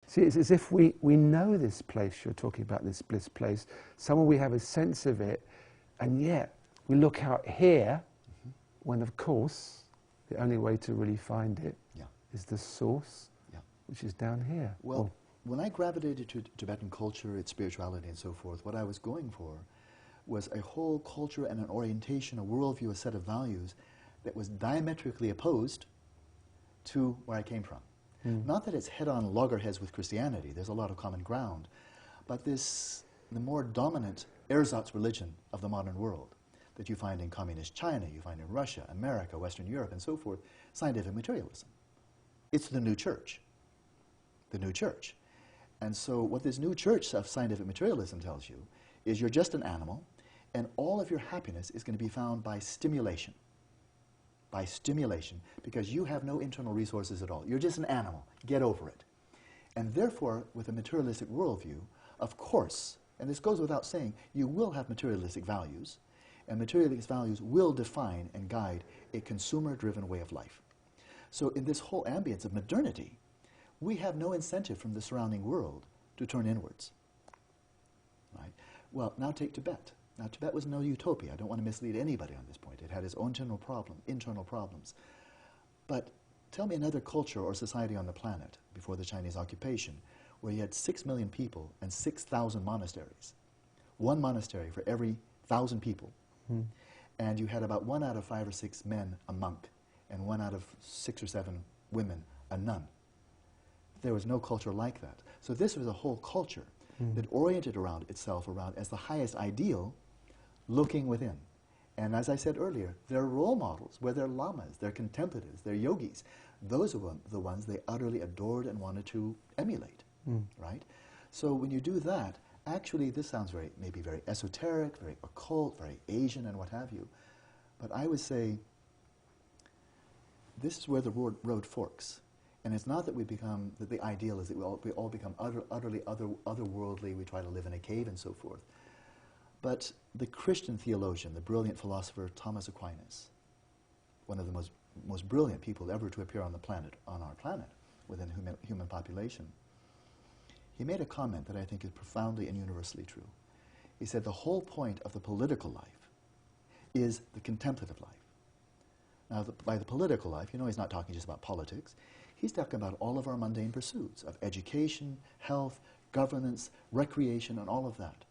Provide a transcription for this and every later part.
See, it's as if we know this place you're talking about, this bliss place, somewhere we have a sense of it, and yet we look out here, when of course the only way to really find it is the source, which is down here. Well, when I gravitated to Tibetan culture, its spirituality and so forth, what I was going for was a whole culture and an orientation, a worldview, a set of values that was diametrically opposed to where I came from. Not that it's head-on loggerheads with Christianity, there's a lot of common ground, but the more dominant ersatz religion of the modern world that you find in communist China, you find in Russia, America, Western Europe, and so forth, scientific materialism. It's the new church. The new church. And so what this new church of scientific materialism tells you is you're just an animal, and all of your happiness is going to be found by stimulation. By stimulation, because you have no internal resources at all. You're just an animal. Get over it. And therefore, with a materialistic worldview, of course, and this goes without saying, you will have materialistic values, and materialistic values will define and guide a consumer-driven way of life. So in this whole ambience of modernity, we have no incentive from the surrounding world to turn inwards. Right? Well, now take Tibet. Now, Tibet was no utopia. I don't want to mislead anybody on this point. It had its own internal problems. But tell me another culture or society on the planet before the Chinese occupation where you had 6 million people and 6,000 monasteries. One monastery for every 1,000 people. And you had about 1 out of 5 or 6 men a monk, and 1 out of 6 or 7 women a nun. There was no culture like that. So this was a whole culture that oriented around itself around as the highest ideal, looking within. And as I said earlier, their role models were their lamas, their contemplatives, their yogis. Those are the ones they utterly adored and wanted to emulate, right? So when you do that, actually this sounds maybe very esoteric, very occult, very Asian and what have you. But I would say this is where the road forks. And it's not that that the ideal is that we all become utterly otherworldly, we try to live in a cave and so forth. But the Christian theologian, the brilliant philosopher Thomas Aquinas, one of the most brilliant people ever to appear on our planet, within human population, he made a comment that I think is profoundly and universally true. He said the whole point of the political life is the contemplative life. Now, by the political life, he's not talking just about politics. He's talking about all of our mundane pursuits of education, health, governance, recreation, and all of that.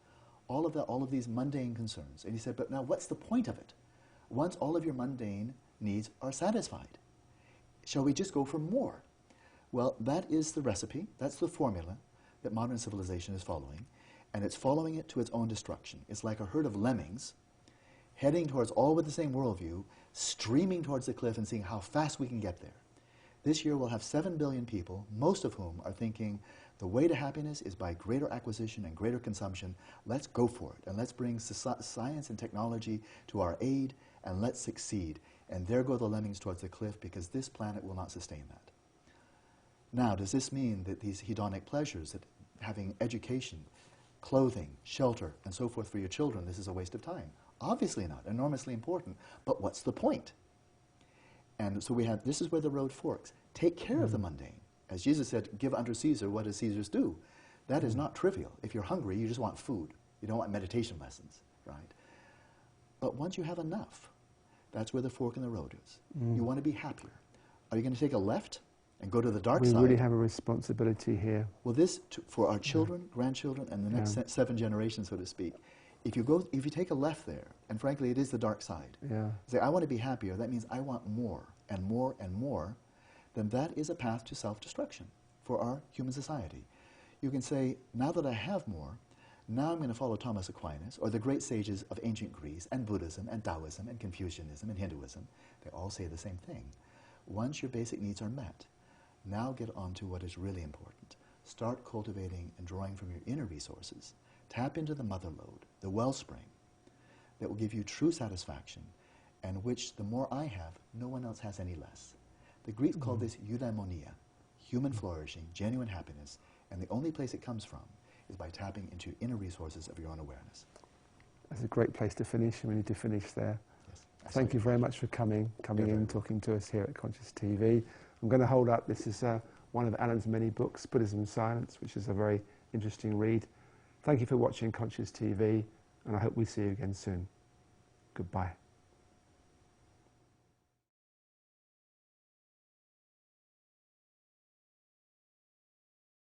All of these mundane concerns. And he said, but now what's the point of it? Once all of your mundane needs are satisfied, shall we just go for more? Well, that is the recipe, that's the formula that modern civilization is following, and it's following it to its own destruction. It's like a herd of lemmings heading towards all with the same worldview, streaming towards the cliff and seeing how fast we can get there. This year we'll have 7 billion people, most of whom are thinking the way to happiness is by greater acquisition and greater consumption. Let's go for it, and let's bring science and technology to our aid, and let's succeed. And there go the lemmings towards the cliff, because this planet will not sustain that. Now, does this mean that these hedonic pleasures, that having education, clothing, shelter, and so forth for your children, this is a waste of time? Obviously not, enormously important, but what's the point? And so this is where the road forks. Take care of the mundane. As Jesus said, give unto Caesar what is Caesar's due. That is not trivial. If you're hungry, you just want food. You don't want meditation lessons, right? But once you have enough, that's where the fork in the road is. You want to be happier. Are you going to take a left and go to the dark side? We really have a responsibility here. Well, for our children, grandchildren, and the next 7 generations, so to speak, if you take a left there, and frankly, it is the dark side, say, I want to be happier, that means I want more and more and more, then that is a path to self-destruction for our human society. You can say, now that I have more, now I'm going to follow Thomas Aquinas, or the great sages of ancient Greece, and Buddhism, and Taoism, and Confucianism, and Hinduism. They all say the same thing. Once your basic needs are met, now get on to what is really important. Start cultivating and drawing from your inner resources. Tap into the mother lode, the wellspring, that will give you true satisfaction, and which the more I have, no one else has any less. The Greeks called this eudaimonia, human flourishing, genuine happiness, and the only place it comes from is by tapping into inner resources of your own awareness. That's a great place to finish, and we need to finish there. Yes, thank you very much for coming in, talking to us here at Conscious TV. I'm going to hold up, this is one one of Alan's many books, Buddhism and Silence, which is a very interesting read. Thank you for watching Conscious TV, and I hope we see you again soon. Goodbye.